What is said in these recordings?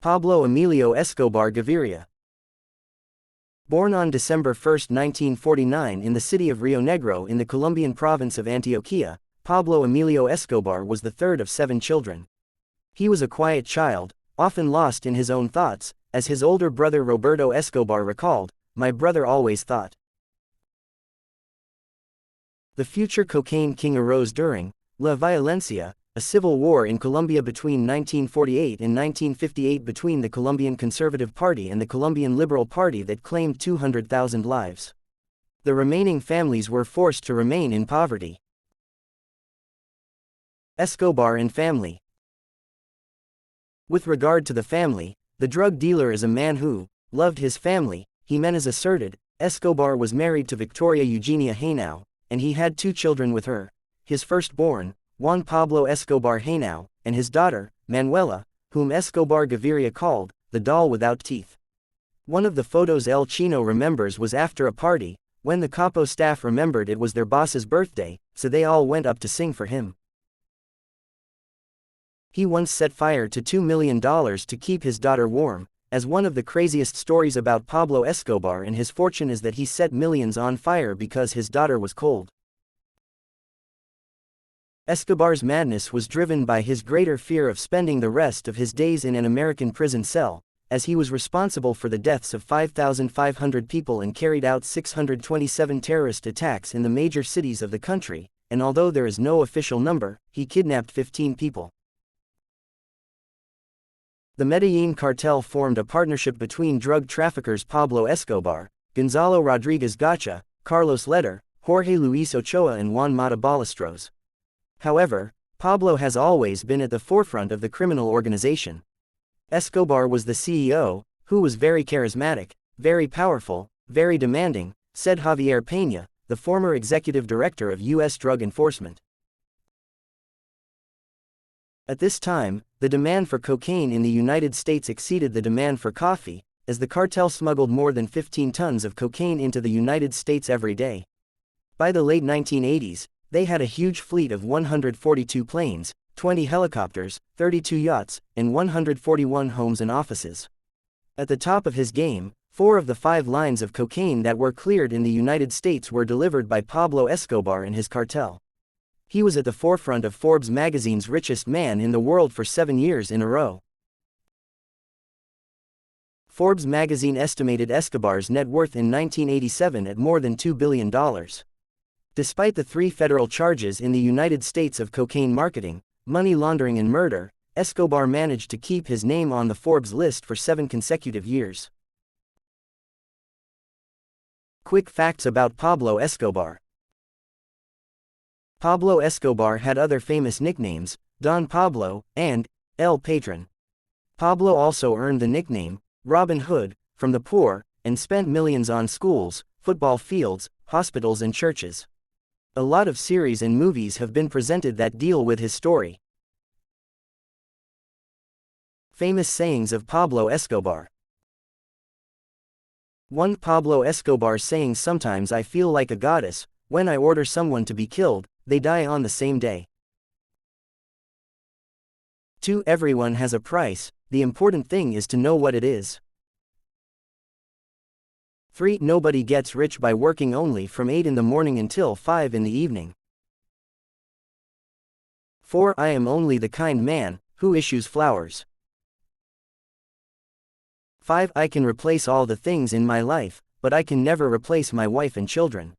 Pablo Emilio Escobar Gaviria. Born on December 1, 1949 in the city of Rio Negro in the Colombian province of Antioquia, Pablo Emilio Escobar was the third of 7 children. He was a quiet child, often lost in his own thoughts, as his older brother Roberto Escobar recalled, "My brother always thought." The future cocaine king arose during La Violencia, a civil war in Colombia between 1948 and 1958 between the Colombian Conservative Party and the Colombian Liberal Party that claimed 200,000 lives. The remaining families were forced to remain in poverty. Escobar and family. With regard to the family, the drug dealer is a man who loved his family, Jimenez asserted. Escobar was married to Victoria Eugenia Henao, and he had 2 children with her, his firstborn, Juan Pablo Escobar Henao, and his daughter, Manuela, whom Escobar Gaviria called the doll without teeth. One of the photos El Chino remembers was after a party, when the Capo staff remembered it was their boss's birthday, so they all went up to sing for him. He once set fire to $2 million to keep his daughter warm, as one of the craziest stories about Pablo Escobar and his fortune is that he set millions on fire because his daughter was cold. Escobar's madness was driven by his greater fear of spending the rest of his days in an American prison cell, as he was responsible for the deaths of 5,500 people and carried out 627 terrorist attacks in the major cities of the country, and although there is no official number, he kidnapped 15 people. The Medellin cartel formed a partnership between drug traffickers Pablo Escobar, Gonzalo Rodriguez Gacha, Carlos Leder, Jorge Luis Ochoa and Juan Mata Ballesteros. However, Pablo has always been at the forefront of the criminal organization. Escobar was the CEO, who was very charismatic, very powerful, very demanding, said Javier Peña, the former executive director of U.S. Drug Enforcement. At this time, the demand for cocaine in the United States exceeded the demand for coffee, as the cartel smuggled more than 15 tons of cocaine into the United States every day. By the late 1980s, they had a huge fleet of 142 planes, 20 helicopters, 32 yachts, and 141 homes and offices. At the top of his game, 4 of the 5 lines of cocaine that were cleared in the United States were delivered by Pablo Escobar and his cartel. He was at the forefront of Forbes magazine's richest man in the world for 7 years in a row. Forbes magazine estimated Escobar's net worth in 1987 at more than $2 billion. Despite the 3 federal charges in the United States of cocaine marketing, money laundering and murder, Escobar managed to keep his name on the Forbes list for 7 consecutive years. Quick facts about Pablo Escobar. Pablo Escobar had other famous nicknames, Don Pablo, and El Patron. Pablo also earned the nickname, Robin Hood, from the poor, and spent millions on schools, football fields, hospitals and churches. A lot of series and movies have been presented that deal with his story. Famous sayings of Pablo Escobar. 1. Pablo Escobar saying, "Sometimes I feel like a goddess, when I order someone to be killed, they die on the same day." 2. Everyone has a price, the important thing is to know what it is. 3. Nobody gets rich by working only from 8 in the morning until 5 in the evening. 4. I am only the kind man who issues flowers. 5. I can replace all the things in my life, but I can never replace my wife and children.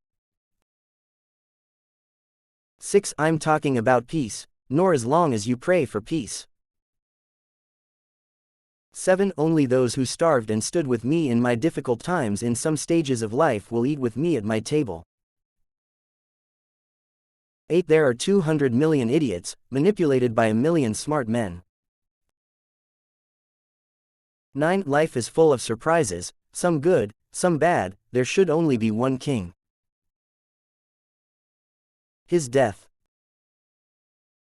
6. I'm talking about peace, nor as long as you pray for peace. 7. Only those who starved and stood with me in my difficult times in some stages of life will eat with me at my table. 8. There are 200 million idiots, manipulated by a million smart men. 9. Life is full of surprises, some good, some bad, there should only be one king. His death.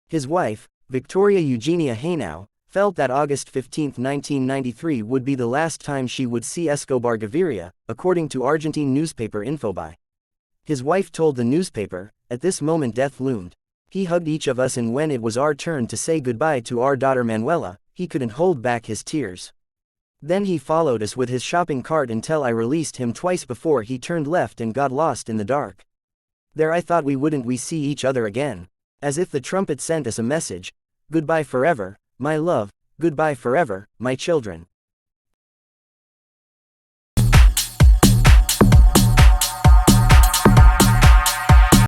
His wife, Victoria Eugenia Henao, felt that August 15, 1993 would be the last time she would see Escobar Gaviria, according to Argentine newspaper Infobae. His wife told the newspaper, "At this moment death loomed. He hugged each of us and when it was our turn to say goodbye to our daughter Manuela, he couldn't hold back his tears. Then he followed us with his shopping cart until I released him twice before he turned left and got lost in the dark. There I thought we see each other again. As if the trumpet sent us a message. Goodbye forever, my love, goodbye forever, my children.